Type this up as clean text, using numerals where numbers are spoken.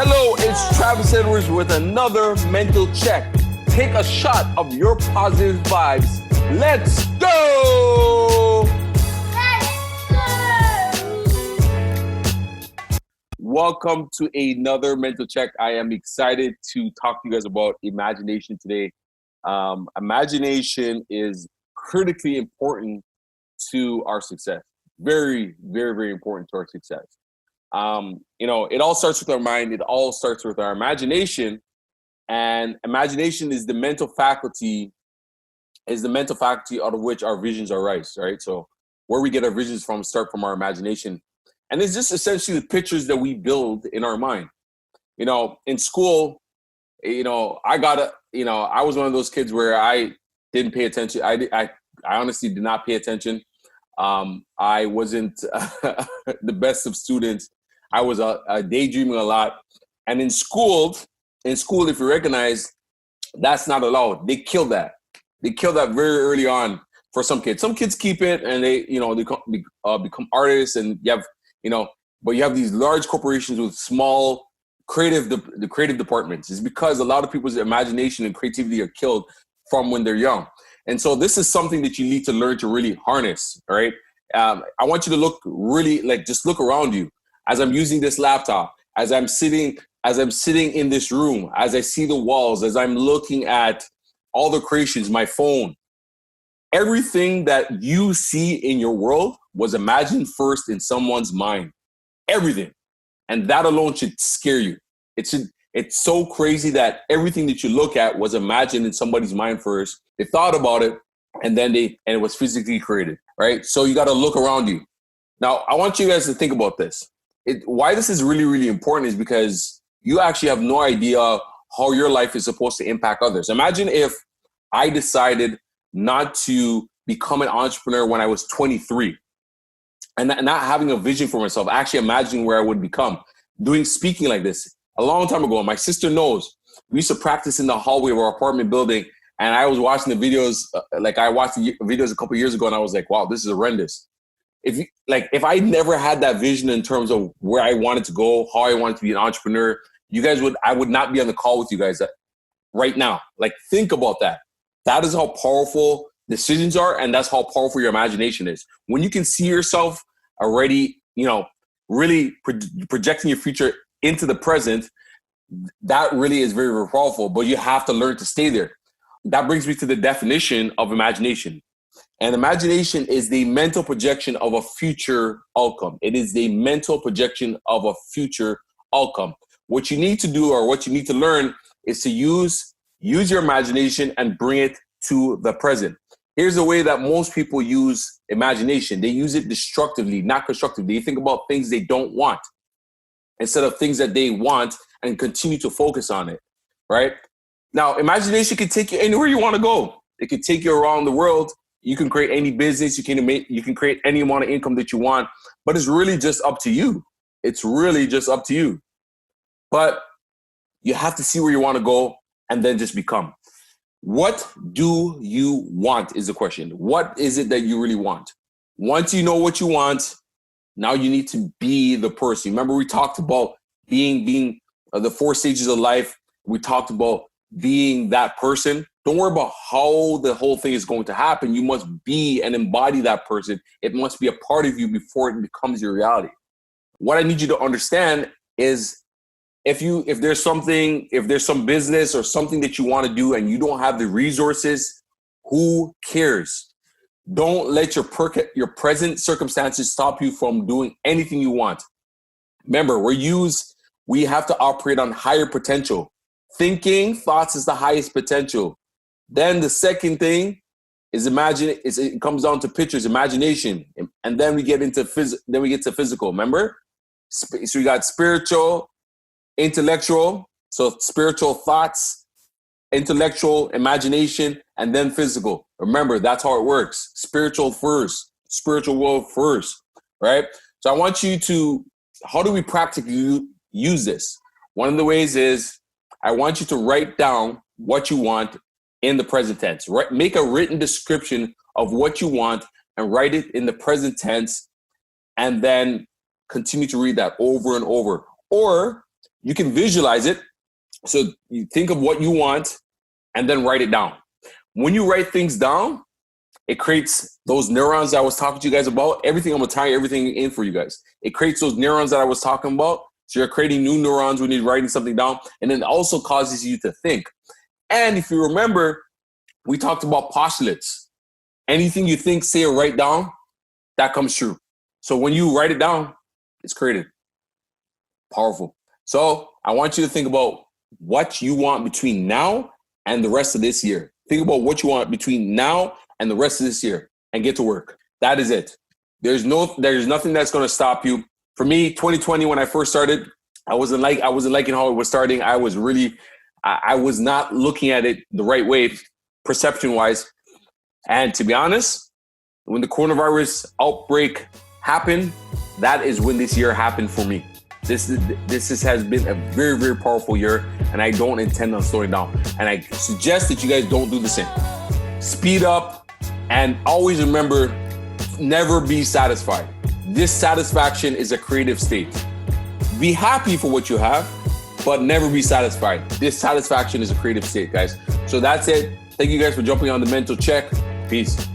Hello, it's Travis Edwards with another mental check. Take a shot of your positive vibes. Let's go! Welcome to another mental check. I am excited to talk to you guys about imagination today. Imagination is critically important to our success. Very, very, very important to our success. It all starts with our mind. It all starts with our imagination. And imagination is the mental faculty out of which our visions are raised, right? So where we get our visions from start from our imagination. And it's just essentially the pictures that we build in our mind. In school, I was one of those kids where I didn't pay attention. I honestly did not pay attention. I wasn't the best of students. I was daydreaming a lot. And in school, if you recognize, that's not allowed. They kill that. They kill that very early on for some kids. Some kids keep it and they become artists, and but you have these large corporations with small creative departments. It's because a lot of people's imagination and creativity are killed from when they're young. And so this is something that you need to learn to really harness, all right? I want you to look really, just look around you. As I'm using this laptop, as I'm sitting in this room, as I see the walls, as I'm looking at all the creations, my phone, everything that you see in your world was imagined first in someone's mind. Everything. And that alone should scare you. It's so crazy that everything that you look at was imagined in somebody's mind first. They thought about it, and then it was physically created, right? So you got to look around you. Now, I want you guys to think about this. Why this is really, really important is because you actually have no idea how your life is supposed to impact others. Imagine if I decided not to become an entrepreneur when I was 23 and not having a vision for myself, actually imagining where I would become, doing speaking like this. A long time ago, my sister knows, we used to practice in the hallway of our apartment building, and I was watching the videos, I watched the videos a couple of years ago, and I was like, wow, this is horrendous. If I never had that vision in terms of where I wanted to go, how I wanted to be an entrepreneur, I would not be on the call with you guys right now. Think about that. That is how powerful decisions are, and that's how powerful your imagination is. When you can see yourself already, really projecting your future into the present, that really is very, very powerful, but you have to learn to stay there. That brings me to the definition of imagination. And imagination is the mental projection of a future outcome. It is the mental projection of a future outcome. What you need to do, or what you need to learn, is to use your imagination and bring it to the present. Here's the way that most people use imagination. They use it destructively, not constructively. They think about things they don't want instead of things that they want, and continue to focus on it, right? Now, imagination can take you anywhere you want to go. It can take you around the world. You can create any business. You can create any amount of income that you want, but it's really just up to you. It's really just up to you. But you have to see where you want to go and then just become. What do you want is the question. What is it that you really want? Once you know what you want, now you need to be the person. Remember, we talked about being the 4 stages of life. We talked about being that person. Don't worry about how the whole thing is going to happen. You must be and embody that person. It must be a part of you before it becomes your reality. What I need you to understand is if there's some business or something that you want to do and you don't have the resources, who cares? Don't let your present circumstances stop you from doing anything you want. Remember, we have to operate on higher potential. Thinking thoughts is the highest potential. Then the second thing is it comes down to pictures, imagination, and then we get into physical. Remember, so we got spiritual, intellectual. So spiritual thoughts, intellectual, imagination, and then physical. Remember, that's how it works. Spiritual first, spiritual world first, right? So I want you to, how do we practically use this? One of the ways is I want you to write down what you want in the present tense. Make a written description of what you want and write it in the present tense, and then continue to read that over and over. Or you can visualize it. So you think of what you want and then write it down. When you write things down, it creates those neurons that I was talking to you guys about. Everything, I'm going to tie everything in for you guys. It creates those neurons that I was talking about. So you're creating new neurons when you're writing something down. And then it also causes you to think. And if you remember, we talked about postulates. Anything you think, say, or write down, that comes true. So when you write it down, it's created. Powerful. So I want you to think about what you want between now and the rest of this year. Think about what you want between now and the rest of this year and get to work. That is it. There's nothing that's going to stop you. For me, 2020, when I first started, I wasn't liking how it was starting. I was not looking at it the right way, perception wise. And to be honest, when the coronavirus outbreak happened, that is when this year happened for me. This has been a very, very powerful year, and I don't intend on slowing down. And I suggest that you guys don't do the same. Speed up, and always remember, never be satisfied. Dissatisfaction is a creative state. Be happy for what you have, but never be satisfied. Dissatisfaction is a creative state, guys. So that's it. Thank you guys for jumping on the mental check. Peace.